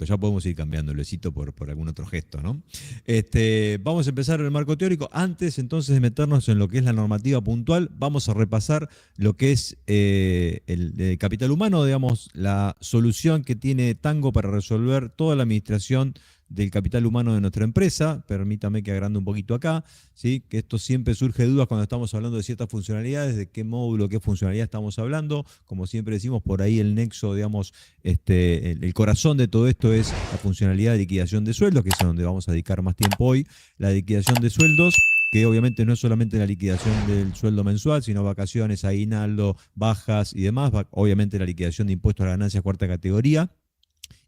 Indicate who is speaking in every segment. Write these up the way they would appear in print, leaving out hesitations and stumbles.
Speaker 1: perfecto, ya podemos ir cambiando el besito por algún otro gesto, ¿no? Vamos a empezar el marco teórico. Antes entonces de meternos en lo que es la normativa puntual, vamos a repasar lo que es el capital humano, digamos, la solución que tiene Tango para resolver toda la administración del capital humano de nuestra empresa. Permítame que agrande un poquito acá, ¿sí? Que esto siempre surge de dudas cuando estamos hablando de ciertas funcionalidades, de qué módulo, qué funcionalidad estamos hablando. Como siempre decimos, por ahí el nexo, digamos, el corazón de todo esto es la funcionalidad de liquidación de sueldos, que es a donde vamos a dedicar más tiempo hoy. La liquidación de sueldos, que obviamente no es solamente la liquidación del sueldo mensual, sino vacaciones, aguinaldo, bajas y demás. Obviamente la liquidación de impuestos a la ganancia cuarta categoría,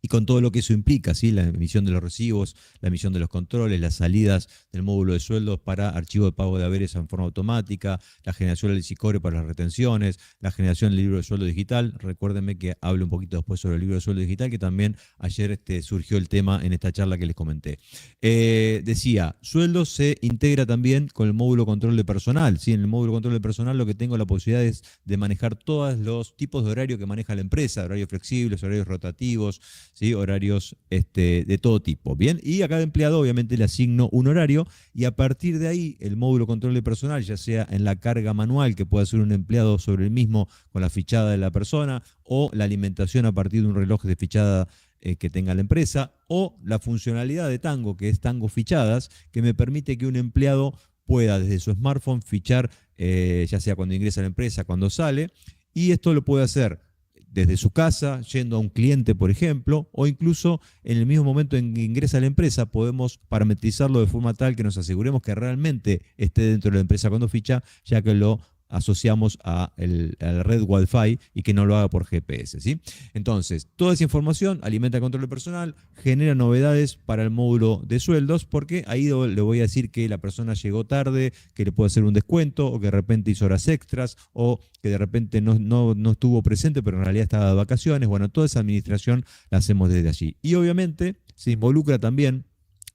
Speaker 1: y con todo lo que eso implica, ¿sí? La emisión de los recibos, la emisión de los controles, las salidas del módulo de sueldos para archivo de pago de haberes en forma automática, la generación del SICORE para las retenciones, la generación del libro de sueldo digital. Recuérdenme que hable un poquito después sobre el libro de sueldo digital, que también ayer surgió el tema en esta charla que les comenté. Decía, sueldos se integra también con el módulo control de personal, ¿sí? En el módulo control de personal lo que tengo la posibilidad es de manejar todos los tipos de horario que maneja la empresa, horarios flexibles, horarios rotativos, ¿sí? Horarios de todo tipo. Bien, y a cada empleado obviamente le asigno un horario, y a partir de ahí el módulo control de personal, ya sea en la carga manual que puede hacer un empleado sobre el mismo con la fichada de la persona, o la alimentación a partir de un reloj de fichada que tenga la empresa, o la funcionalidad de Tango, que es Tango Fichadas, que me permite que un empleado pueda desde su smartphone fichar, ya sea cuando ingresa a la empresa, cuando sale, y esto lo puede hacer desde su casa, yendo a un cliente, por ejemplo, o incluso en el mismo momento en que ingresa a la empresa, podemos parametrizarlo de forma tal que nos aseguremos que realmente esté dentro de la empresa cuando ficha, ya que lo asociamos a la red Wi-Fi y que no lo haga por GPS, ¿sí? Entonces, toda esa información alimenta el control de personal, genera novedades para el módulo de sueldos, porque ahí le voy a decir que la persona llegó tarde, que le puedo hacer un descuento, o que de repente hizo horas extras, o que de repente no estuvo presente, pero en realidad estaba de vacaciones. Bueno, toda esa administración la hacemos desde allí. Y obviamente se involucra también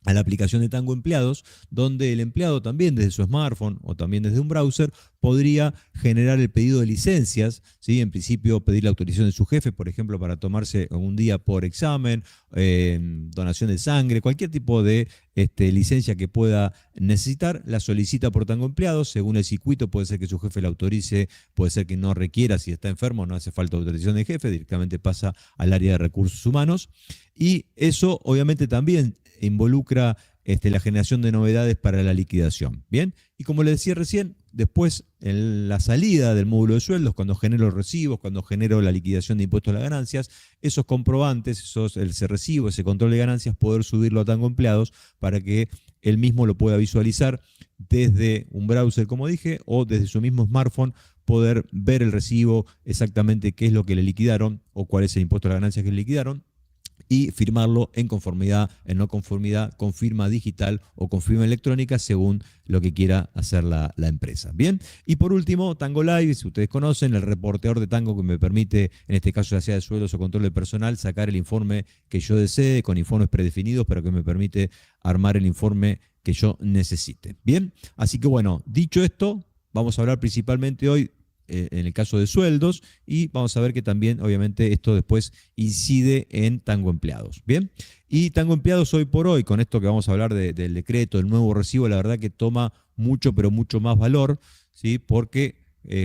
Speaker 1: a la aplicación de Tango Empleados, donde el empleado también desde su smartphone o también desde un browser podría generar el pedido de licencias, ¿sí? En principio pedir la autorización de su jefe, por ejemplo, para tomarse un día por examen, donación de sangre, cualquier tipo de licencia que pueda necesitar, la solicita por Tango Empleados. Según el circuito puede ser que su jefe la autorice, puede ser que no requiera. Si está enfermo no hace falta autorización del jefe, directamente pasa al área de recursos humanos, y eso obviamente también involucra la generación de novedades para la liquidación. Bien, y como les decía recién, después en la salida del módulo de sueldos, cuando genero los recibos, cuando genero la liquidación de impuestos a las ganancias, esos comprobantes, ese recibo, ese control de ganancias, poder subirlo a Tango Empleados para que él mismo lo pueda visualizar desde un browser, como dije, o desde su mismo smartphone, poder ver el recibo, exactamente qué es lo que le liquidaron o cuál es el impuesto a las ganancias que le liquidaron, y firmarlo en conformidad, en no conformidad, con firma digital o con firma electrónica, según lo que quiera hacer la empresa. Bien, y por último, Tango Live, si ustedes conocen, el reporteador de Tango que me permite, en este caso ya sea de sueldos o control de personal, sacar el informe que yo desee, con informes predefinidos, pero que me permite armar el informe que yo necesite. Bien, así que bueno, dicho esto, vamos a hablar principalmente hoy en el caso de sueldos, y vamos a ver que también obviamente esto después incide en Tango Empleados. Bien, y Tango Empleados hoy por hoy, con esto que vamos a hablar del decreto, del nuevo recibo, la verdad que toma mucho, pero mucho más valor, ¿sí? Porque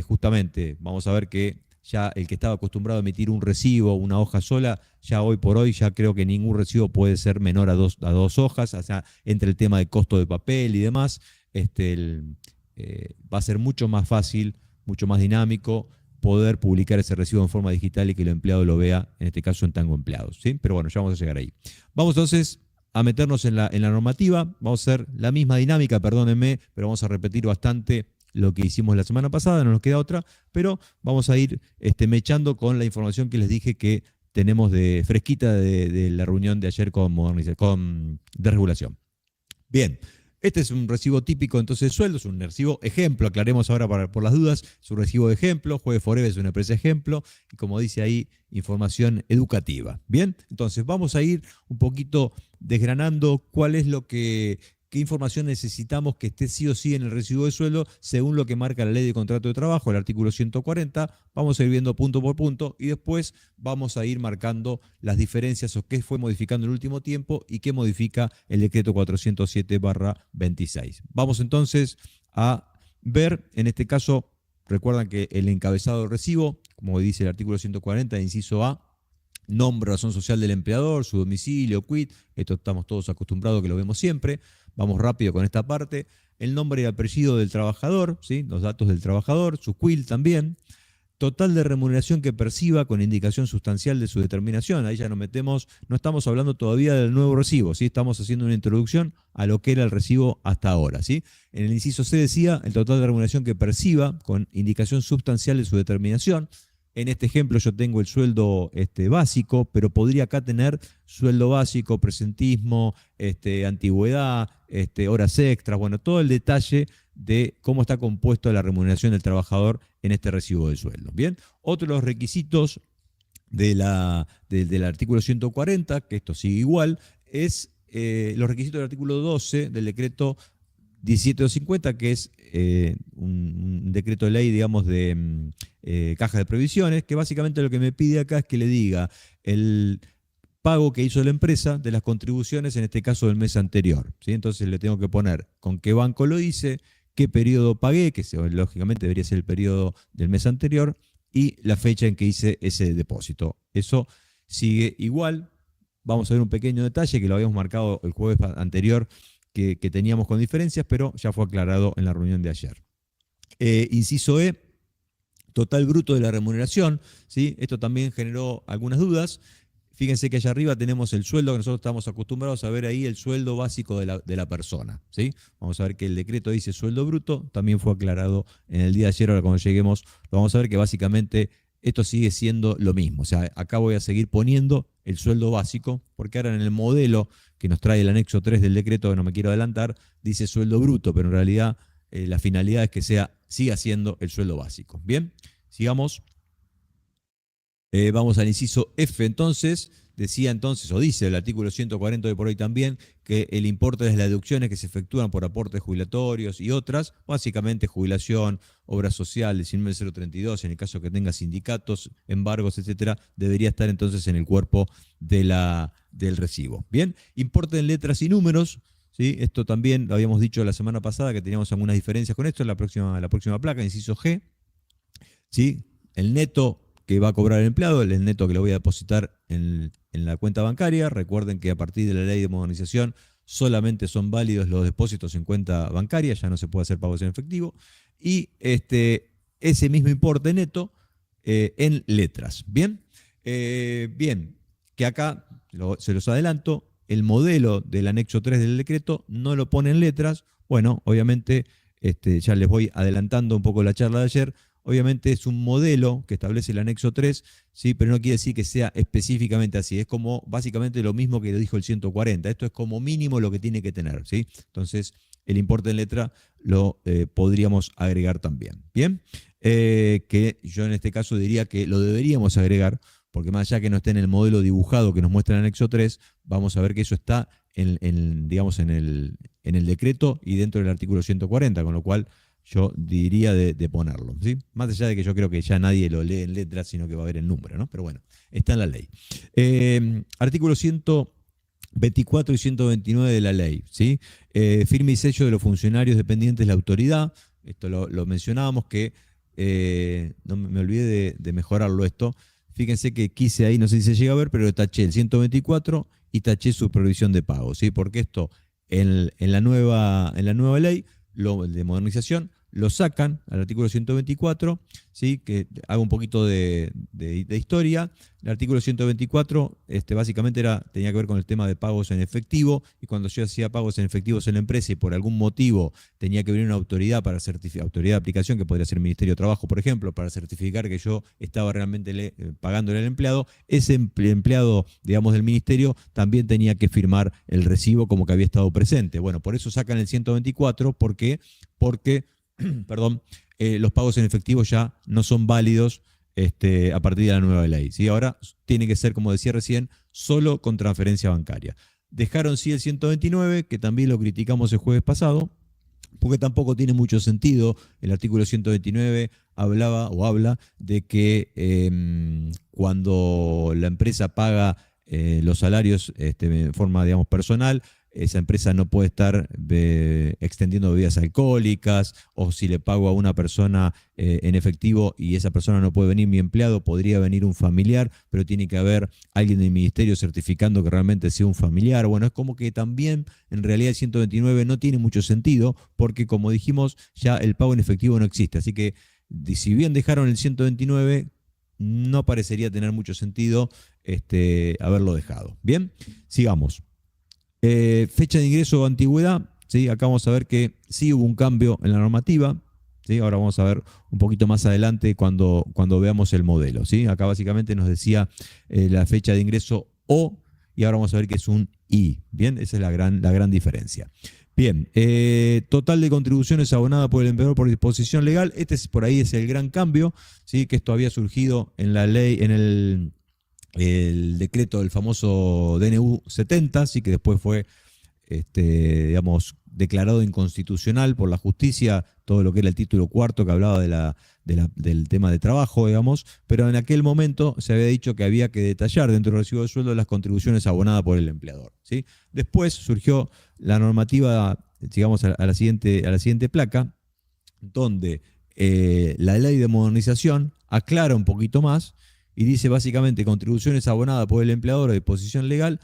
Speaker 1: justamente vamos a ver que ya el que estaba acostumbrado a emitir un recibo, una hoja sola, ya hoy por hoy ya creo que ningún recibo puede ser menor a dos hojas, o sea, entre el tema de costo de papel y demás, va a ser mucho más fácil, mucho más dinámico poder publicar ese recibo en forma digital y que el empleado lo vea, en este caso en Tango Empleados, ¿sí? Pero bueno, ya vamos a llegar ahí. Vamos entonces a meternos en la normativa. Vamos a hacer la misma dinámica, perdónenme, pero vamos a repetir bastante lo que hicimos la semana pasada, no nos queda otra, pero vamos a ir mechando con la información que les dije que tenemos de fresquita de la reunión de ayer con desregulación. Bien. Este es un recibo típico entonces de sueldos, un recibo ejemplo, aclaremos ahora por las dudas, es un recibo de ejemplo, Jueves Forever es una empresa ejemplo, y como dice ahí, información educativa. Bien, entonces vamos a ir un poquito desgranando cuál es lo que qué información necesitamos que esté sí o sí en el recibo de sueldo según lo que marca la ley de contrato de trabajo, el artículo 140. Vamos a ir viendo punto por punto y después vamos a ir marcando las diferencias o qué fue modificando en el último tiempo y qué modifica el decreto 407/26. Vamos entonces a ver, en este caso, recuerdan que el encabezado del recibo, como dice el artículo 140, inciso A, nombre, razón social del empleador, su domicilio, quit, esto estamos todos acostumbrados que lo vemos siempre. Vamos rápido con esta parte. El nombre y apellido del trabajador, ¿sí? Los datos del trabajador, su quit también. Total de remuneración que perciba con indicación sustancial de su determinación. Ahí ya nos metemos, no estamos hablando todavía del nuevo recibo, ¿sí? Estamos haciendo una introducción a lo que era el recibo hasta ahora, ¿sí? En el inciso C decía el total de remuneración que perciba con indicación sustancial de su determinación. En este ejemplo yo tengo el sueldo básico, pero podría acá tener sueldo básico, presentismo, antigüedad, horas extras, bueno, todo el detalle de cómo está compuesto la remuneración del trabajador en este recibo de sueldo. Bien, otro de los requisitos del artículo 140, que esto sigue igual, es los requisitos del artículo 12 del decreto 17.250, que es un decreto de ley, digamos, de caja de previsiones, que básicamente lo que me pide acá es que le diga el pago que hizo la empresa de las contribuciones, en este caso del mes anterior, ¿sí? Entonces le tengo que poner con qué banco lo hice, qué periodo pagué, que lógicamente debería ser el periodo del mes anterior, y la fecha en que hice ese depósito. Eso sigue igual. Vamos a ver un pequeño detalle que lo habíamos marcado el jueves anterior, que teníamos con diferencias, pero ya fue aclarado en la reunión de ayer. Inciso E, total bruto de la remuneración, ¿sí? Esto también generó algunas dudas. Fíjense que allá arriba tenemos el sueldo que nosotros estamos acostumbrados a ver ahí, el sueldo básico de la persona, ¿sí? Vamos a ver que el decreto dice sueldo bruto, también fue aclarado en el día de ayer. Ahora cuando lleguemos lo vamos a ver que básicamente esto sigue siendo lo mismo. O sea, acá voy a seguir poniendo el sueldo básico, porque ahora en el modelo que nos trae el anexo 3 del decreto, que no me quiero adelantar, dice sueldo bruto, pero en realidad la finalidad es que siga siendo el sueldo básico. Bien, sigamos. Vamos al inciso F entonces. Decía entonces, o dice el artículo 140 de por hoy también, que el importe de las deducciones que se efectúan por aportes jubilatorios y otras, básicamente jubilación, obras sociales, 19.032, en el caso que tenga sindicatos, embargos, etcétera, debería estar entonces en el cuerpo del recibo. Bien, importe en letras y números, ¿sí? Esto también lo habíamos dicho la semana pasada, que teníamos algunas diferencias con esto, en la próxima placa, inciso G, ¿sí? El neto que va a cobrar el empleado, el neto que lo voy a depositar en la cuenta bancaria. Recuerden que a partir de la ley de modernización solamente son válidos los depósitos en cuenta bancaria, ya no se puede hacer pagos en efectivo. Y ese mismo importe neto en letras. Bien, bien, que acá se los adelanto, el modelo del anexo 3 del decreto no lo pone en letras. Bueno, obviamente ya les voy adelantando un poco la charla de ayer. Obviamente es un modelo que establece el anexo 3, ¿sí? Pero no quiere decir que sea específicamente así. Es como básicamente lo mismo que lo dijo el 140. Esto es como mínimo lo que tiene que tener, ¿sí? Entonces, el importe en letra lo podríamos agregar también. Bien, que yo en este caso diría que lo deberíamos agregar, porque más allá que no esté en el modelo dibujado que nos muestra el anexo 3, vamos a ver que eso está digamos, en el decreto y dentro del artículo 140, con lo cual yo diría de ponerlo, ¿sí? Más allá de que yo creo que ya nadie lo lee en letras, sino que va a ver el número, ¿no? Pero bueno, está en la ley. Artículo 124 y 129 de la ley, ¿sí? Firma y sello de los funcionarios dependientes de la autoridad. Esto lo mencionábamos, que no me olvidé de mejorarlo esto. Fíjense que quise ahí, no sé si se llega a ver, pero taché el 124 y taché supervisión de pago, ¿sí? Porque esto en la nueva ley de modernización lo sacan al artículo 124, ¿sí? Que hago un poquito de historia. El artículo 124 básicamente tenía que ver con el tema de pagos en efectivo, y cuando yo hacía pagos en efectivos en la empresa y por algún motivo tenía que venir una autoridad autoridad de aplicación, que podría ser el Ministerio de Trabajo, por ejemplo, para certificar que yo estaba realmente pagándole al empleado, ese empleado, digamos, del ministerio también tenía que firmar el recibo como que había estado presente. Bueno, por eso sacan el 124, ¿por qué? Porque perdón, los pagos en efectivo ya no son válidos a partir de la nueva ley, ¿sí? Ahora tiene que ser, como decía recién, solo con transferencia bancaria. Dejaron sí el 129, que también lo criticamos el jueves pasado, porque tampoco tiene mucho sentido. El artículo 129 habla de que cuando la empresa paga los salarios de forma, digamos, personal, esa empresa no puede estar extendiendo bebidas alcohólicas, o si le pago a una persona en efectivo y esa persona no puede venir mi empleado, podría venir un familiar, pero tiene que haber alguien del ministerio certificando que realmente sea un familiar. Bueno, es como que también en realidad el 129 no tiene mucho sentido, porque como dijimos, ya el pago en efectivo no existe. Así que si bien dejaron el 129, no parecería tener mucho sentido haberlo dejado. Bien, sigamos. Fecha de ingreso o antigüedad, ¿sí? Acá vamos a ver que sí hubo un cambio en la normativa, ¿sí? Ahora vamos a ver un poquito más adelante cuando veamos el modelo, ¿sí? Acá básicamente nos decía la fecha de ingreso O, y ahora vamos a ver que es un I. Bien, esa es la gran diferencia. Bien, total de contribuciones abonadas por el empleador por disposición legal. Por ahí es el gran cambio, ¿sí? Que esto había surgido en la ley, en el decreto del famoso DNU 70, sí, que después fue digamos, declarado inconstitucional por la justicia, todo lo que era el título cuarto que hablaba del tema de trabajo, digamos, pero en aquel momento se había dicho que había que detallar dentro del recibo de sueldo las contribuciones abonadas por el empleador, ¿sí? Después surgió la normativa, digamos, a la siguiente placa, donde la ley de modernización aclara un poquito más y dice básicamente contribuciones abonadas por el empleador a disposición legal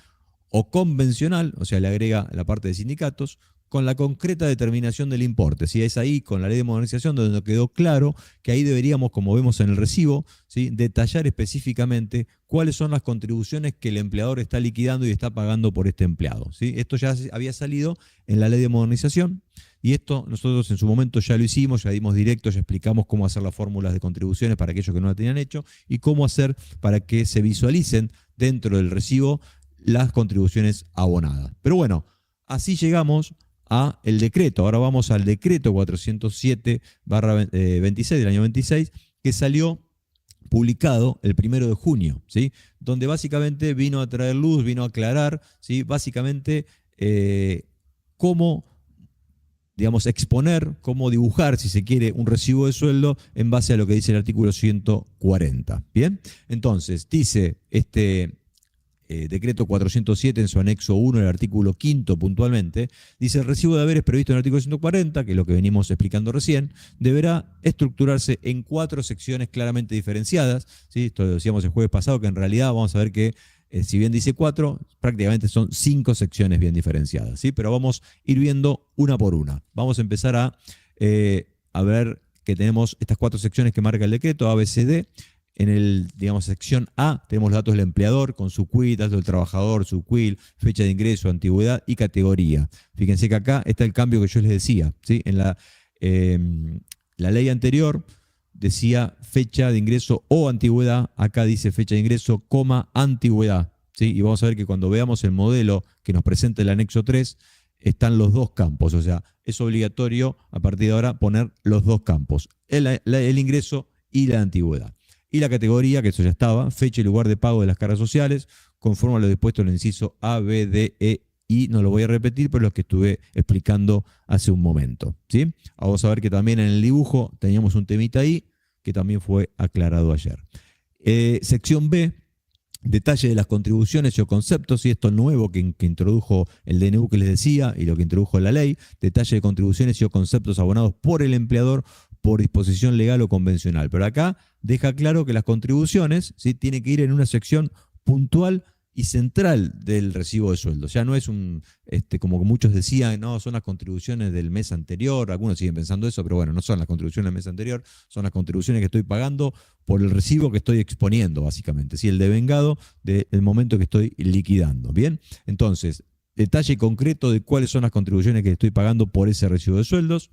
Speaker 1: o convencional, o sea, le agrega la parte de sindicatos, con la concreta determinación del importe. ¿Sí? Es ahí, con la ley de modernización, donde nos quedó claro que ahí deberíamos, como vemos en el recibo, ¿sí? Detallar específicamente cuáles son las contribuciones que el empleador está liquidando y está pagando por este empleado. ¿Sí? Esto ya había salido en la ley de modernización, y esto nosotros en su momento ya lo hicimos, ya dimos directo, ya explicamos cómo hacer las fórmulas de contribuciones para aquellos que no la tenían hecho, y cómo hacer para que se visualicen dentro del recibo las contribuciones abonadas. Pero bueno, así llegamos a el decreto. Ahora vamos al decreto 407/26 del año 26, que salió publicado el 1 de junio, ¿sí? Donde básicamente vino a traer luz, vino a aclarar, ¿sí? Básicamente cómo, digamos, exponer, cómo dibujar, si se quiere, un recibo de sueldo en base a lo que dice el artículo 140. Bien, entonces dice decreto 407 en su anexo 1, el artículo 5 puntualmente, dice: el recibo de haberes previsto en el artículo 140, que es lo que venimos explicando recién, deberá estructurarse en 4 secciones claramente diferenciadas, ¿sí? Esto lo decíamos el jueves pasado, que en realidad vamos a ver que si bien dice 4, prácticamente son 5 secciones bien diferenciadas, ¿sí? Pero vamos a ir viendo una por una. Vamos a empezar a ver que tenemos estas 4 secciones que marca el decreto, A, B, C, D. En digamos, sección A tenemos los datos del empleador con su CUIL, datos del trabajador, su CUIL, fecha de ingreso, antigüedad y categoría. Fíjense que acá está el cambio que yo les decía, ¿sí? En la ley anterior decía fecha de ingreso o antigüedad, acá dice fecha de ingreso, antigüedad, ¿sí? Y vamos a ver que cuando veamos el modelo que nos presenta el anexo 3, están los 2 campos, o sea, es obligatorio a partir de ahora poner los 2 campos, el ingreso y la antigüedad. Y la categoría, que eso ya estaba, fecha y lugar de pago de las cargas sociales, conforme a lo dispuesto en el inciso A, B, D, E, I. No lo voy a repetir, pero los que estuve explicando hace un momento, ¿sí? Vamos a ver que también en el dibujo teníamos un temita ahí, que también fue aclarado ayer. Sección B, detalle de las contribuciones y o conceptos, y esto nuevo que introdujo el DNU que les decía y lo que introdujo la ley, detalle de contribuciones y o conceptos abonados por el empleador por disposición legal o convencional. Pero acá deja claro que las contribuciones, ¿sí? Tienen que ir en una sección puntual y central del recibo de sueldo. Ya no es como muchos decían, no, son las contribuciones del mes anterior, algunos siguen pensando eso, pero bueno, no son las contribuciones del mes anterior, son las contribuciones que estoy pagando por el recibo que estoy exponiendo, básicamente, ¿sí? El devengado del momento que estoy liquidando. Bien, entonces, detalle concreto de cuáles son las contribuciones que estoy pagando por ese recibo de sueldos.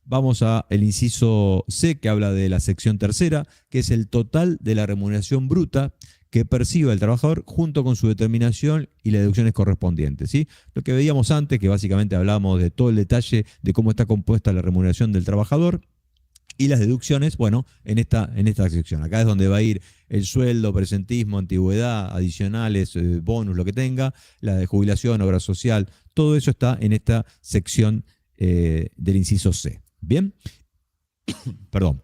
Speaker 1: Vamos al inciso C, que habla de la sección tercera, que es el total de la remuneración bruta que perciba el trabajador junto con su determinación y las deducciones correspondientes, ¿sí? Lo que veíamos antes, que básicamente hablábamos de todo el detalle de cómo está compuesta la remuneración del trabajador Y las deducciones, bueno, en esta sección. Acá es donde va a ir el sueldo, presentismo, antigüedad, adicionales, bonus, lo que tenga, la de jubilación, obra social. Todo eso está en esta sección del inciso C. Bien, perdón.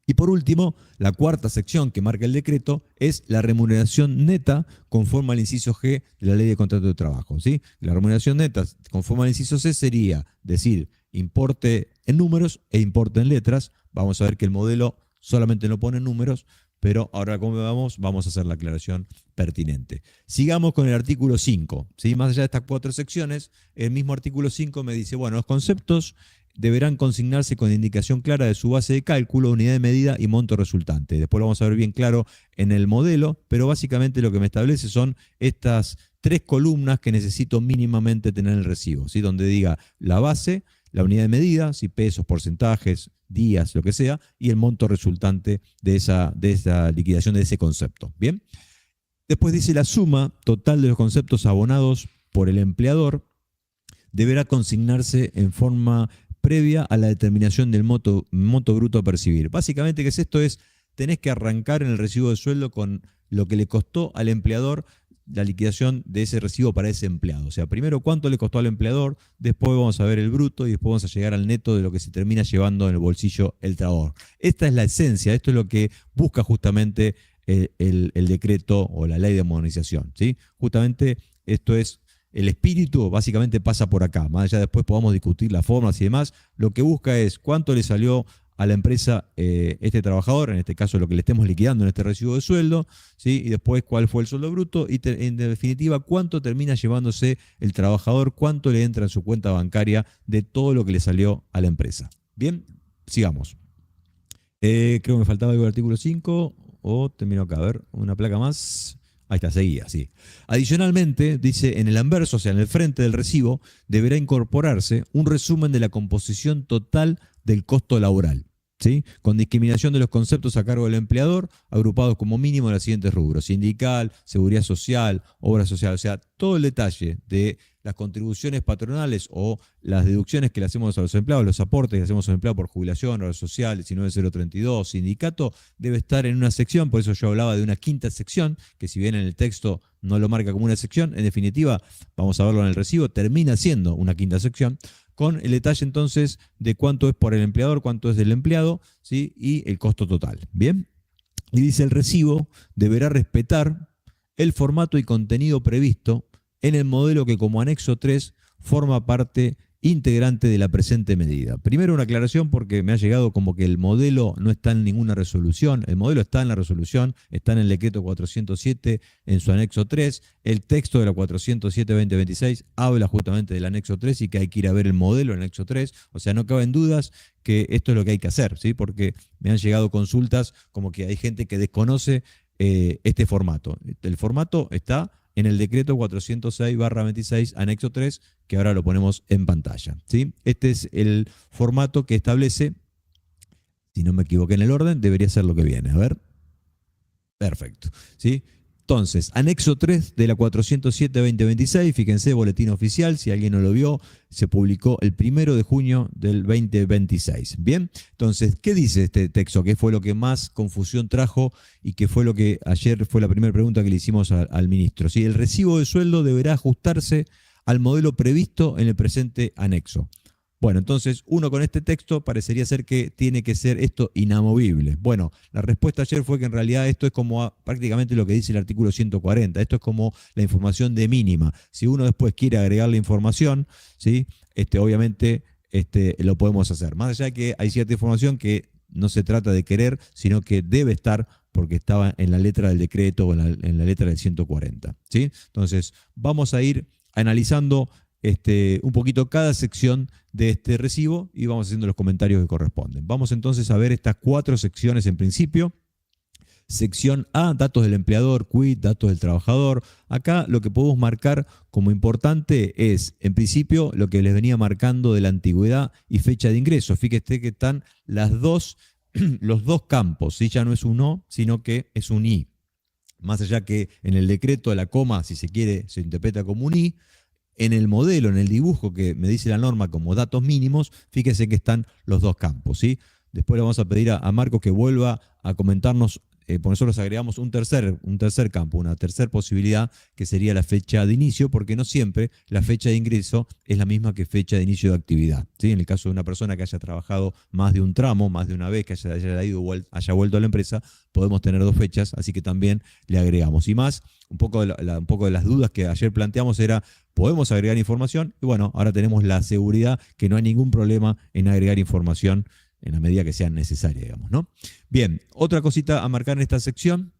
Speaker 1: Y por último, la cuarta sección que marca el decreto es la remuneración neta conforme al inciso G de la Ley de Contrato de Trabajo, ¿sí? La remuneración neta conforme al inciso C sería decir importe en números e importe en letras. Vamos a ver que el modelo solamente no pone números, pero ahora como vamos a hacer la aclaración pertinente. Sigamos con el artículo 5, ¿sí? Más allá de estas 4 secciones, el mismo artículo 5 me dice, bueno, los conceptos deberán consignarse con indicación clara de su base de cálculo, unidad de medida y monto resultante. Después lo vamos a ver bien claro en el modelo, pero básicamente lo que me establece son estas 3 columnas que necesito mínimamente tener en el recibo, ¿sí? Donde diga la base, la unidad de medida, si pesos, porcentajes, días, lo que sea, y el monto resultante de esa liquidación de ese concepto. ¿Bien? Después dice la suma total de los conceptos abonados por el empleador deberá consignarse en forma previa a la determinación del monto bruto a percibir. Básicamente, ¿qué es esto? Tenés que arrancar en el recibo de sueldo con lo que le costó al empleador la liquidación de ese recibo para ese empleado. O sea, primero cuánto le costó al empleador, después vamos a ver el bruto y después vamos a llegar al neto de lo que se termina llevando en el bolsillo el trabajador. Esta es la esencia, esto es lo que busca justamente el decreto o la ley de modernización, ¿sí? Justamente esto es el espíritu, básicamente pasa por acá. Más allá después podamos discutir las formas y demás. Lo que busca es cuánto le salió a la empresa este trabajador, en este caso lo que le estemos liquidando en este recibo de sueldo, ¿sí? Y después cuál fue el sueldo bruto y en definitiva cuánto termina llevándose el trabajador, cuánto le entra en su cuenta bancaria de todo lo que le salió a la empresa. Bien, sigamos. Creo que me faltaba algo del artículo 5, o termino acá, a ver, una placa más. Ahí está, seguía, sí. Adicionalmente, dice, en el anverso, o sea, en el frente del recibo, deberá incorporarse un resumen de la composición total del costo laboral, ¿sí? Con discriminación de los conceptos a cargo del empleador, agrupados como mínimo en los siguientes rubros: sindical, seguridad social, obra social, o sea, todo el detalle de las contribuciones patronales o las deducciones que le hacemos a los empleados, los aportes que hacemos a los empleados por jubilación, obra social, 19032, sindicato, debe estar en una sección. Por eso yo hablaba de una quinta sección, que si bien en el texto no lo marca como una sección, en definitiva, vamos a verlo en el recibo, termina siendo una quinta sección, con el detalle entonces de cuánto es por el empleador, cuánto es del empleado, ¿sí? Y el costo total. ¿Bien? Y dice, el recibo deberá respetar el formato y contenido previsto en el modelo que como anexo 3 forma parte integrante de la presente medida. Primero una aclaración porque me ha llegado como que el modelo no está en ninguna resolución. El modelo está en la resolución, está en el decreto 407 en su anexo 3. El texto de la 407-2026 habla justamente del anexo 3 y que hay que ir a ver el modelo en el anexo 3. O sea, no caben dudas que esto es lo que hay que hacer, ¿sí? Porque me han llegado consultas como que hay gente que desconoce este formato. El formato está en el decreto 406/26, anexo 3, que ahora lo ponemos en pantalla, ¿sí? Este es el formato que establece, si no me equivoqué en el orden, debería ser lo que viene. A ver. Perfecto, ¿sí? Entonces, anexo 3 de la 407-2026, fíjense, boletín oficial, si alguien no lo vio, se publicó el 1 de junio del 2026. Bien, entonces, ¿qué dice este texto? ¿Qué fue lo que más confusión trajo y qué fue lo que ayer fue la primera pregunta que le hicimos al ministro? ¿Sí? El recibo de sueldo deberá ajustarse al modelo previsto en el presente anexo. Bueno, entonces uno con este texto parecería ser que tiene que ser esto inamovible. Bueno, la respuesta ayer fue que en realidad esto es como prácticamente lo que dice el artículo 140. Esto es como la información de mínima. Si uno después quiere agregar la información, ¿sí? Obviamente lo podemos hacer. Más allá de que hay cierta información que no se trata de querer, sino que debe estar porque estaba en la letra del decreto o en la letra del 140. ¿Sí? Entonces, vamos a ir analizando un poquito cada sección de este recibo y vamos haciendo los comentarios que corresponden. Vamos entonces a ver estas 4 secciones en principio. Sección A, datos del empleador, quit, datos del trabajador. Acá lo que podemos marcar como importante es, en principio, lo que les venía marcando de la antigüedad y fecha de ingreso. Fíjate que están los dos campos, ¿sí? Ya no es un O, sino que es un I. Más allá que en el decreto de la coma, si se quiere, se interpreta como un I. En el modelo, en el dibujo que me dice la norma como datos mínimos, fíjese que están los dos campos, ¿sí? Después le vamos a pedir a Marcos que vuelva a comentarnos, porque nosotros agregamos un tercer campo, una tercera posibilidad, que sería la fecha de inicio, porque no siempre la fecha de ingreso es la misma que fecha de inicio de actividad, ¿sí? En el caso de una persona que haya trabajado más de un tramo, más de una vez, que haya vuelto a la empresa, podemos tener 2 fechas, así que también le agregamos. Y más, un poco de las dudas que ayer planteamos era, ¿podemos agregar información? Y bueno, ahora tenemos la seguridad que no hay ningún problema en agregar información en la medida que sea necesaria, digamos, ¿no? Bien, otra cosita a marcar en esta sección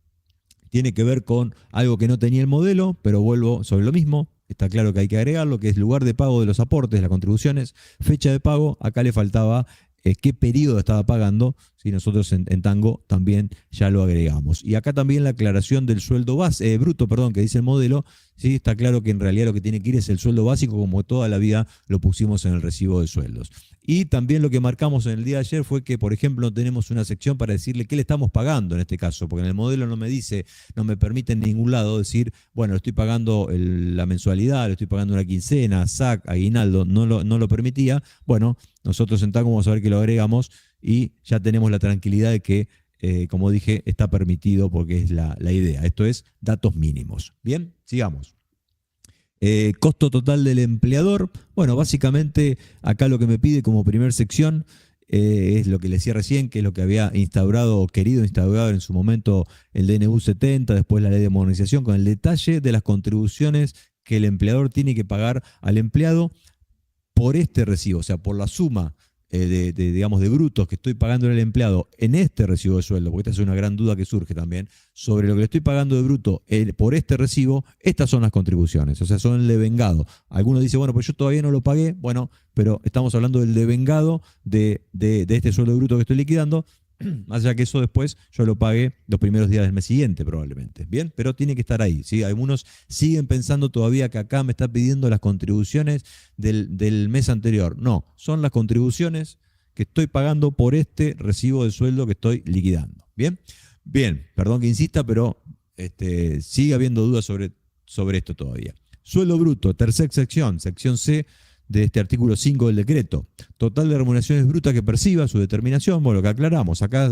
Speaker 1: tiene que ver con algo que no tenía el modelo, pero vuelvo sobre lo mismo. Está claro que hay que agregarlo, que es lugar de pago de los aportes, las contribuciones, fecha de pago. Acá le faltaba qué periodo estaba pagando. ¿Sí? Nosotros en Tango también ya lo agregamos. Y acá también la aclaración del sueldo bruto, que dice el modelo. ¿Sí? Está claro que en realidad lo que tiene que ir es el sueldo básico, como toda la vida lo pusimos en el recibo de sueldos. Y también lo que marcamos en el día de ayer fue que, por ejemplo, no tenemos una sección para decirle qué le estamos pagando en este caso, porque en el modelo no me permite en ningún lado decir, bueno, le estoy pagando la mensualidad, le estoy pagando una quincena, SAC, aguinaldo, no lo permitía. Bueno, nosotros en Tango vamos a ver que lo agregamos y ya tenemos la tranquilidad de que, como dije, está permitido porque es la idea. Esto es datos mínimos. Bien, sigamos. Costo total del empleador. Bueno, básicamente acá lo que me pide como primer sección es lo que le decía recién, que es lo que había instaurado o querido instaurar en su momento el DNU 70, después la ley de modernización, con el detalle de las contribuciones que el empleador tiene que pagar al empleado por este recibo, o sea, por la suma digamos, de brutos que estoy pagando al empleado en este recibo de sueldo, porque esta es una gran duda que surge también, sobre lo que le estoy pagando de bruto por este recibo, estas son las contribuciones, o sea, son el devengado. Algunos dicen, bueno, pues yo todavía no lo pagué, bueno, pero estamos hablando del devengado de este sueldo de bruto que estoy liquidando, más allá que eso después yo lo pagué los primeros días del mes siguiente probablemente. Bien, pero tiene que estar ahí, ¿sí? Algunos siguen pensando todavía que acá me está pidiendo las contribuciones del mes anterior. No, son las contribuciones que estoy pagando por este recibo de sueldo que estoy liquidando. Bien, bien, perdón que insista, pero sigue habiendo dudas sobre esto todavía. Sueldo bruto, tercera sección, sección C de este artículo 5 del decreto. Total de remuneraciones brutas que perciba, su determinación, bueno, lo que aclaramos. Acá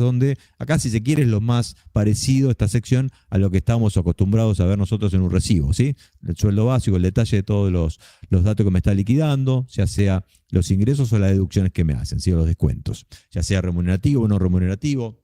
Speaker 1: si se quiere, es lo más parecido esta sección a lo que estamos acostumbrados a ver nosotros en un recibo, ¿sí? El sueldo básico, el detalle de todos los datos que me está liquidando, ya sea los ingresos o las deducciones que me hacen, ¿sí? O los descuentos, ya sea remunerativo o no remunerativo.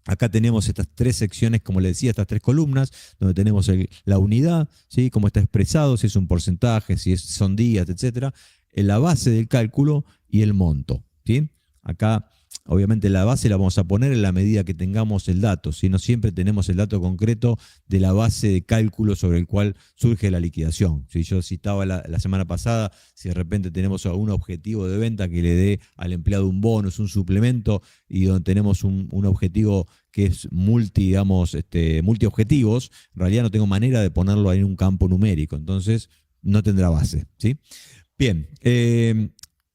Speaker 1: Acá tenemos estas 3 secciones, como les decía, estas 3 columnas, donde tenemos la unidad, ¿sí? Cómo está expresado, si es un porcentaje, si son días, etcétera. La base del cálculo y el monto, ¿sí? Acá, obviamente, la base la vamos a poner en la medida que tengamos el dato, ¿sí? No siempre tenemos el dato concreto de la base de cálculo sobre el cual surge la liquidación. ¿Sí? Yo citaba la semana pasada, si de repente tenemos algún objetivo de venta que le dé al empleado un bonus, un suplemento, y donde tenemos un objetivo que es multiobjetivos, en realidad no tengo manera de ponerlo ahí en un campo numérico, entonces no tendrá base, ¿sí? Bien,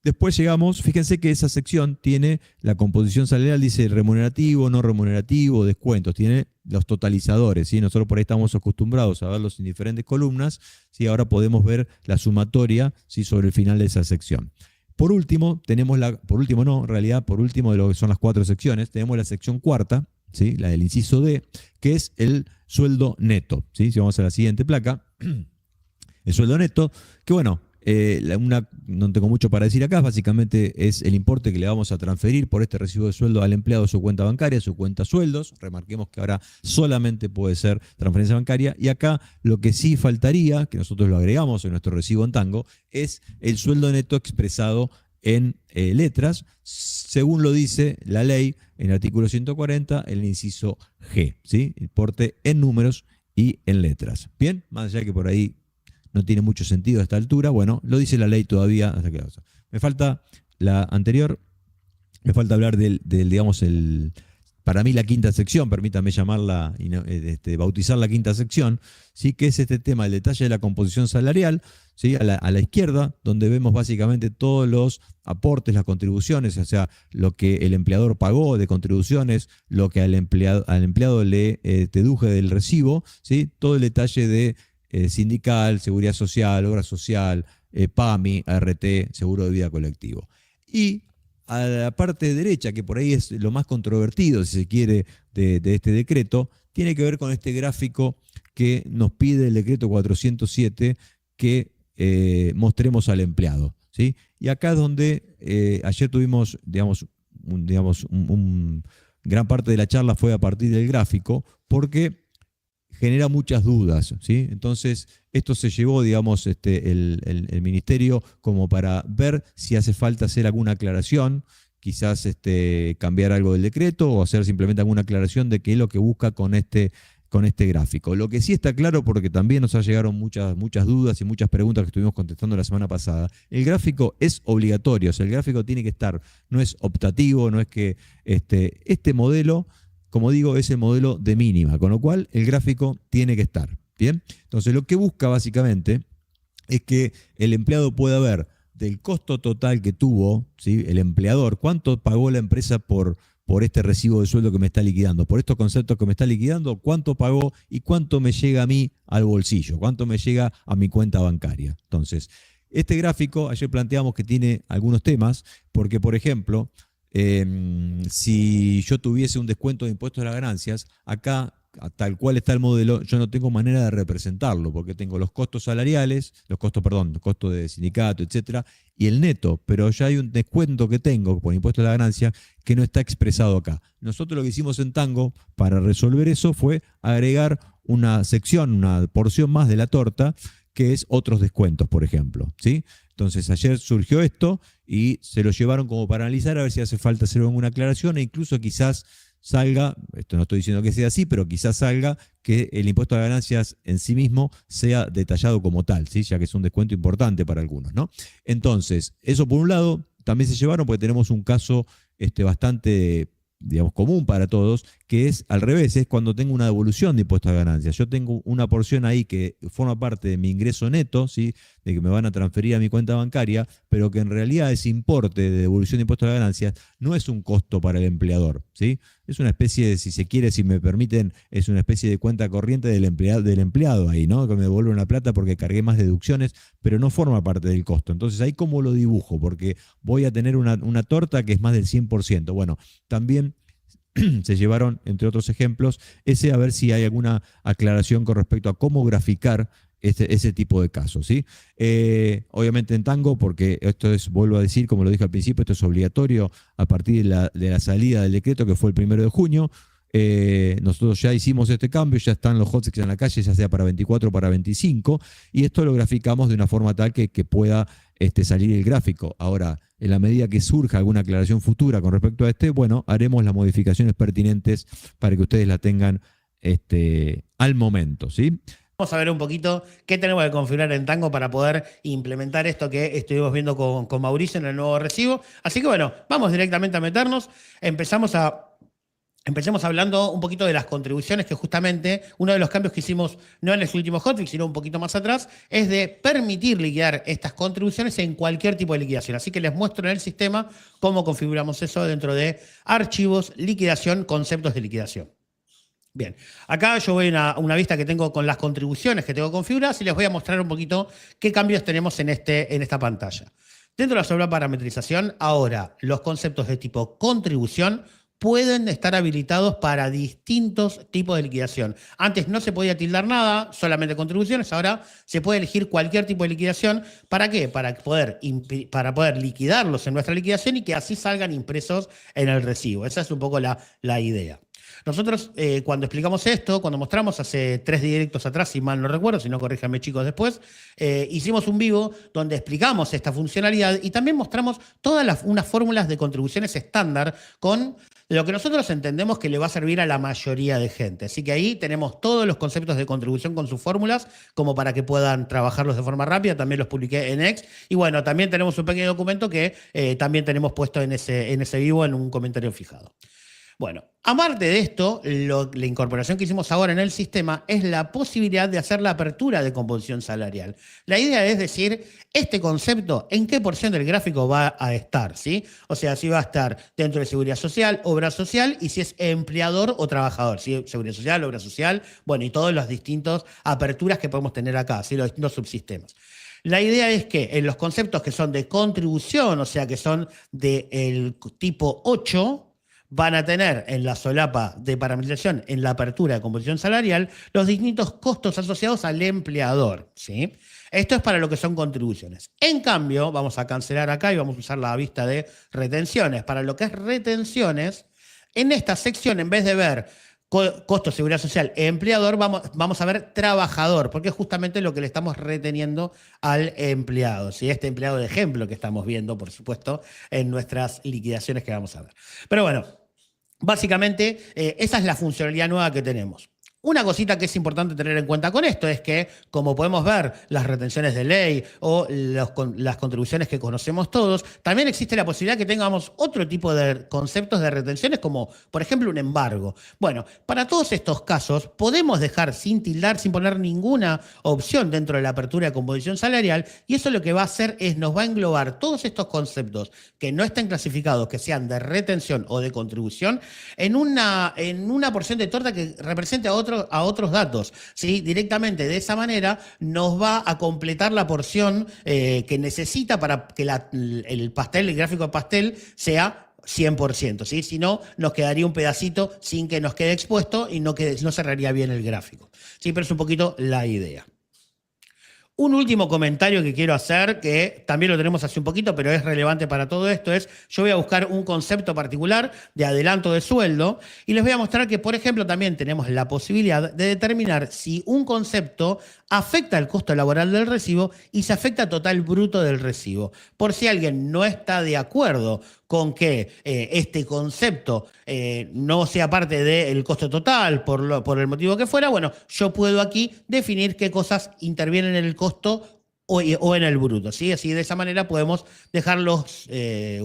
Speaker 1: después llegamos, fíjense que esa sección tiene la composición salarial, dice remunerativo, no remunerativo, descuentos, tiene los totalizadores, ¿sí? Nosotros por ahí estamos acostumbrados a verlos en diferentes columnas, ¿sí? Ahora podemos ver la sumatoria, ¿sí? Sobre el final de esa sección. Por último, de lo que son las 4 secciones, tenemos la sección cuarta, ¿sí? La del inciso D, que es el sueldo neto, ¿sí? Si vamos a la siguiente placa, el sueldo neto, que bueno, no tengo mucho para decir acá, básicamente es el importe que le vamos a transferir por este recibo de sueldo al empleado a su cuenta bancaria, su cuenta sueldos. Remarquemos que ahora solamente puede ser transferencia bancaria, y acá lo que sí faltaría, que nosotros lo agregamos en nuestro recibo en Tango, es el sueldo neto expresado en letras, según lo dice la ley en el artículo 140, el inciso G, ¿sí? Importe en números y en letras. Bien, más allá que por ahí no tiene mucho sentido a esta altura, bueno, lo dice la ley todavía. Me falta la anterior, me falta hablar digamos, para mí la quinta sección, permítame llamarla, bautizar la quinta sección, ¿sí? Que es este tema, el detalle de la composición salarial, ¿sí? A la izquierda, donde vemos básicamente todos los aportes, las contribuciones, o sea, lo que el empleador pagó de contribuciones, lo que al empleado le deduje del recibo, ¿sí? Todo el detalle de sindical, seguridad social, obra social, PAMI, ART, seguro de vida colectivo. Y a la parte derecha, que por ahí es lo más controvertido, si se quiere, de este decreto, tiene que ver con este gráfico que nos pide el decreto 407 que mostremos al empleado, ¿sí? Y acá es donde ayer tuvimos, gran parte de la charla fue a partir del gráfico, porque genera muchas dudas, ¿sí? Entonces, esto se llevó, el ministerio como para ver si hace falta hacer alguna aclaración, quizás cambiar algo del decreto o hacer simplemente alguna aclaración de qué es lo que busca con este gráfico. Lo que sí está claro, porque también nos llegaron muchas dudas y muchas preguntas que estuvimos contestando la semana pasada, el gráfico es obligatorio, o sea, el gráfico tiene que estar, no es optativo, no es que este modelo, como digo, es el modelo de mínima, con lo cual el gráfico tiene que estar, ¿bien? Entonces, lo que busca básicamente es que el empleado pueda ver del costo total que tuvo, ¿sí?, el empleador, cuánto pagó la empresa por este recibo de sueldo que me está liquidando, por estos conceptos que me está liquidando, cuánto pagó y cuánto me llega a mí al bolsillo, cuánto me llega a mi cuenta bancaria. Entonces, este gráfico, ayer planteamos que tiene algunos temas, porque, por ejemplo, si yo tuviese un descuento de impuestos a las ganancias, acá, tal cual está el modelo, yo no tengo manera de representarlo, porque tengo los costos salariales, los costos de sindicato, etcétera, y el neto, pero ya hay un descuento que tengo por impuestos a la ganancia que no está expresado acá. Nosotros lo que hicimos en Tango para resolver eso fue agregar una sección, una porción más de la torta, que es otros descuentos, por ejemplo, ¿sí? Entonces, ayer surgió esto y se lo llevaron como para analizar a ver si hace falta hacer alguna aclaración e incluso quizás salga, esto no estoy diciendo que sea así, pero quizás salga que el impuesto a las ganancias en sí mismo sea detallado como tal, ¿sí?, ya que es un descuento importante para algunos, ¿no? Entonces, eso por un lado, también se llevaron porque tenemos un caso bastante, común para todos, que es al revés, es cuando tengo una devolución de impuestos a ganancias. Yo tengo una porción ahí que forma parte de mi ingreso neto, ¿sí?, de que me van a transferir a mi cuenta bancaria, pero que en realidad ese importe de devolución de impuestos a ganancias no es un costo para el empleador, ¿sí? Es una especie de, si se quiere, si me permiten, es una especie de cuenta corriente del empleado ahí, ¿no? Que me devuelve una plata porque cargué más deducciones, pero no forma parte del costo. Entonces, ahí cómo lo dibujo, porque voy a tener una torta que es más del 100%. Bueno, también se llevaron, entre otros ejemplos, a ver si hay alguna aclaración con respecto a cómo graficar ese tipo de casos, ¿sí? Obviamente en Tango, porque esto es, vuelvo a decir, como lo dije al principio, esto es obligatorio a partir de la salida del decreto, que fue el 1 de junio. Nosotros ya hicimos este cambio, ya están los hotfix en la calle, ya sea para 24 o para 25, y esto lo graficamos de una forma tal que pueda salir el gráfico. Ahora, en la medida que surja alguna aclaración futura con respecto a bueno, haremos las modificaciones pertinentes para que ustedes la tengan al momento, ¿sí?
Speaker 2: Vamos a ver un poquito qué tenemos que configurar en Tango para poder implementar esto que estuvimos viendo con Mauricio en el nuevo recibo. Así que bueno, vamos directamente a meternos. Empecemos hablando un poquito de las contribuciones, que justamente uno de los cambios que hicimos, no en el último hotfix, sino un poquito más atrás, es de permitir liquidar estas contribuciones en cualquier tipo de liquidación. Así que les muestro en el sistema cómo configuramos eso dentro de archivos, liquidación, conceptos de liquidación. Bien, acá yo voy a una vista que tengo con las contribuciones que tengo configuradas y les voy a mostrar un poquito qué cambios tenemos en esta pantalla. Dentro de la sobreparametrización, ahora los conceptos de tipo contribución pueden estar habilitados para distintos tipos de liquidación. Antes no se podía tildar nada, solamente contribuciones. Ahora se puede elegir cualquier tipo de liquidación. ¿Para qué? Para poder liquidarlos en nuestra liquidación y que así salgan impresos en el recibo. Esa es un poco la idea. Nosotros, cuando explicamos esto, cuando mostramos hace 3 directos atrás, si mal no recuerdo, si no corríjanme chicos después, hicimos un vivo donde explicamos esta funcionalidad y también mostramos todas unas fórmulas de contribuciones estándar con lo que nosotros entendemos que le va a servir a la mayoría de gente. Así que ahí tenemos todos los conceptos de contribución con sus fórmulas, como para que puedan trabajarlos de forma rápida. También los publiqué en X. Y bueno, también tenemos un pequeño documento que también tenemos puesto en ese vivo en un comentario fijado. Bueno, aparte de esto, la incorporación que hicimos ahora en el sistema es la posibilidad de hacer la apertura de composición salarial. La idea es decir, este concepto, ¿en qué porción del gráfico va a estar? ¿Sí? O sea, si va a estar dentro de seguridad social, obra social, y si es empleador o trabajador, ¿sí? Seguridad social, obra social, bueno, y todas las distintas aperturas que podemos tener acá, ¿sí? Los distintos subsistemas. La idea es que en los conceptos que son de contribución, o sea, que son del tipo 8, van a tener en la solapa de parametrización, en la apertura de composición salarial, los distintos costos asociados al empleador, ¿sí? Esto es para lo que son contribuciones. En cambio, vamos a cancelar acá y vamos a usar la vista de retenciones. Para lo que es retenciones, en esta sección, en vez de ver costo, seguridad social, empleador, vamos a ver trabajador, porque es justamente lo que le estamos reteniendo al empleado. ¿Sí? Este empleado de ejemplo que estamos viendo, por supuesto, en nuestras liquidaciones que vamos a ver. Pero bueno, básicamente, esa es la funcionalidad nueva que tenemos. Una cosita que es importante tener en cuenta con esto es que, como podemos ver, las retenciones de ley o las contribuciones que conocemos todos, también existe la posibilidad que tengamos otro tipo de conceptos de retenciones, como por ejemplo un embargo. Bueno, para todos estos casos podemos dejar sin tildar, sin poner ninguna opción dentro de la apertura de composición salarial, y eso lo que va a hacer es nos va a englobar todos estos conceptos que no estén clasificados, que sean de retención o de contribución, en una porción de torta que represente a otros datos, ¿sí? Directamente de esa manera nos va a completar la porción que necesita para que el pastel, el gráfico de pastel, sea 100%, ¿sí? Si no, nos quedaría un pedacito sin que nos quede expuesto y no cerraría bien el gráfico. Sí, pero es un poquito la idea. Un último comentario que quiero hacer, que también lo tenemos hace un poquito, pero es relevante para todo esto, es yo voy a buscar un concepto particular de adelanto de sueldo y les voy a mostrar que, por ejemplo, también tenemos la posibilidad de determinar si un concepto afecta el costo laboral del recibo y se afecta total bruto del recibo. Por si alguien no está de acuerdo con que este concepto no sea parte del costo total por el motivo que fuera, bueno, yo puedo aquí definir qué cosas intervienen en el costo o en el bruto, ¿sí? Así de esa manera podemos dejarlos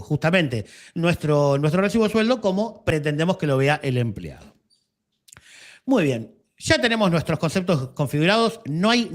Speaker 2: justamente nuestro recibo de sueldo como pretendemos que lo vea el empleado. Muy bien. Ya tenemos nuestros conceptos configurados, no hay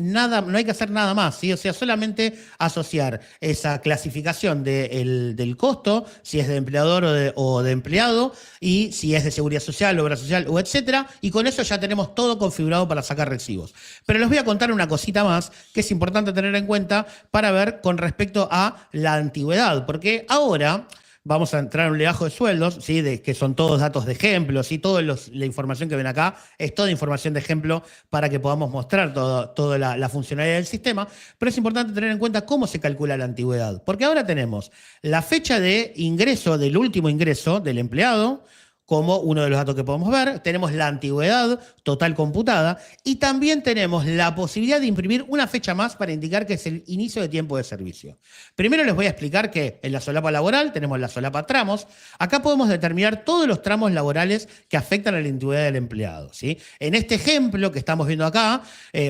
Speaker 2: que hacer nada más, ¿sí? O sea, solamente asociar esa clasificación del costo, si es de empleador o de empleado, y si es de seguridad social, obra social, o etcétera, y con eso ya tenemos todo configurado para sacar recibos. Pero les voy a contar una cosita más que es importante tener en cuenta para ver con respecto a la antigüedad, porque ahora vamos a entrar en un legajo de sueldos, ¿sí? Que son todos datos de ejemplo, ¿sí? Toda la información que ven acá es toda información de ejemplo para que podamos mostrar toda la funcionalidad del sistema, pero es importante tener en cuenta cómo se calcula la antigüedad, porque ahora tenemos la fecha de ingreso, del último ingreso del empleado, como uno de los datos que podemos ver, tenemos la antigüedad total computada y también tenemos la posibilidad de imprimir una fecha más para indicar que es el inicio de tiempo de servicio. Primero les voy a explicar que en la solapa laboral tenemos la solapa tramos. Acá podemos determinar todos los tramos laborales que afectan a la antigüedad del empleado, ¿sí? En este ejemplo que estamos viendo acá,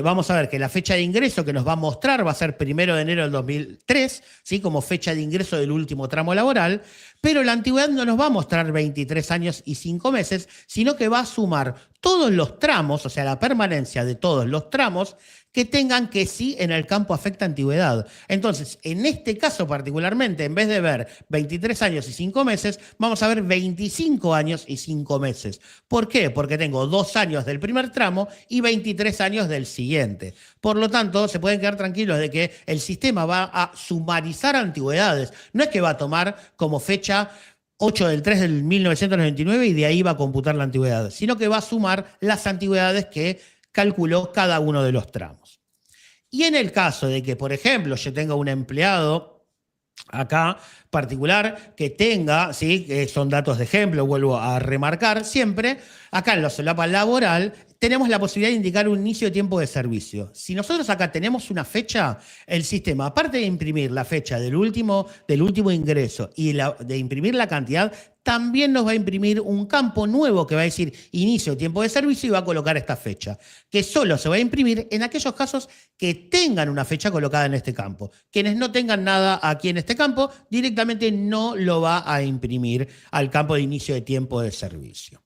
Speaker 2: vamos a ver que la fecha de ingreso que nos va a mostrar va a ser 1 de enero del 2003, ¿sí? Como fecha de ingreso del último tramo laboral, pero la antigüedad no nos va a mostrar 23 años y 5 meses, sino que va a sumar todos los tramos, o sea, la permanencia de todos los tramos que tengan que sí en el campo afecta antigüedad. Entonces, en este caso particularmente, en vez de ver 23 años y 5 meses, vamos a ver 25 años y 5 meses. ¿Por qué? Porque tengo 2 años del primer tramo y 23 años del siguiente. Por lo tanto, se pueden quedar tranquilos de que el sistema va a sumarizar antigüedades. No es que va a tomar como fecha 8 del 3 del 1999 y de ahí va a computar la antigüedad, sino que va a sumar las antigüedades que calculó cada uno de los tramos. Y en el caso de que, por ejemplo, yo tenga un empleado acá particular que tenga, ¿sí? Que son datos de ejemplo, vuelvo a remarcar siempre, acá en la solapa laboral tenemos la posibilidad de indicar un inicio de tiempo de servicio. Si nosotros acá tenemos una fecha, el sistema, aparte de imprimir la fecha del último ingreso y de imprimir la cantidad, también nos va a imprimir un campo nuevo que va a decir inicio de tiempo de servicio y va a colocar esta fecha, que solo se va a imprimir en aquellos casos que tengan una fecha colocada en este campo. Quienes no tengan nada aquí en este campo, directamente no lo va a imprimir al campo de inicio de tiempo de servicio.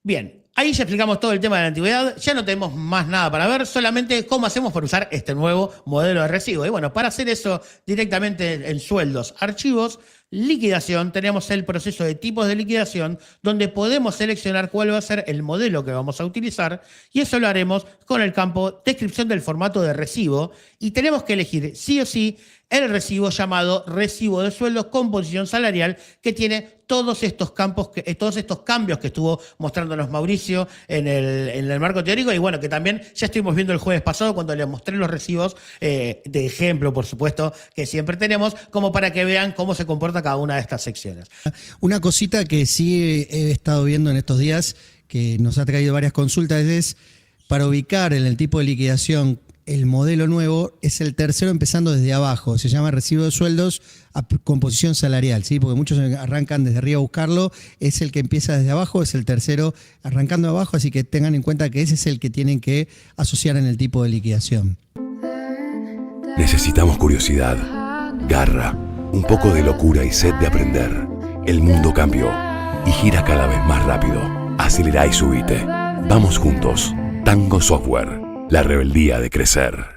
Speaker 2: Bien, ahí ya explicamos todo el tema de la antigüedad, ya no tenemos más nada para ver, solamente cómo hacemos para usar este nuevo modelo de recibo. Y bueno, para hacer eso directamente en sueldos, archivos, liquidación, tenemos el proceso de tipos de liquidación, donde podemos seleccionar cuál va a ser el modelo que vamos a utilizar, y eso lo haremos con el campo descripción del formato de recibo, y tenemos que elegir sí o sí el recibo llamado recibo de sueldos, composición salarial, que tiene todos estos cambios que estuvo mostrándonos Mauricio en el marco teórico, y bueno, que también ya estuvimos viendo el jueves pasado cuando les mostré los recibos de ejemplo, por supuesto, que siempre tenemos, como para que vean cómo se comporta cada una de estas secciones.
Speaker 3: Una cosita que sí he estado viendo en estos días, que nos ha traído varias consultas, es para ubicar en el tipo de liquidación el modelo nuevo, es el tercero empezando desde abajo, se llama recibo de sueldos a composición salarial, ¿sí? Porque muchos arrancan desde arriba a buscarlo, es el que empieza desde abajo, es el tercero arrancando de abajo, así que tengan en cuenta que ese es el que tienen que asociar en el tipo de liquidación.
Speaker 4: Necesitamos curiosidad, garra, un poco de locura y sed de aprender. El mundo cambió y gira cada vez más rápido. Acelera y subite. Vamos juntos. Tango Software. La rebeldía de crecer.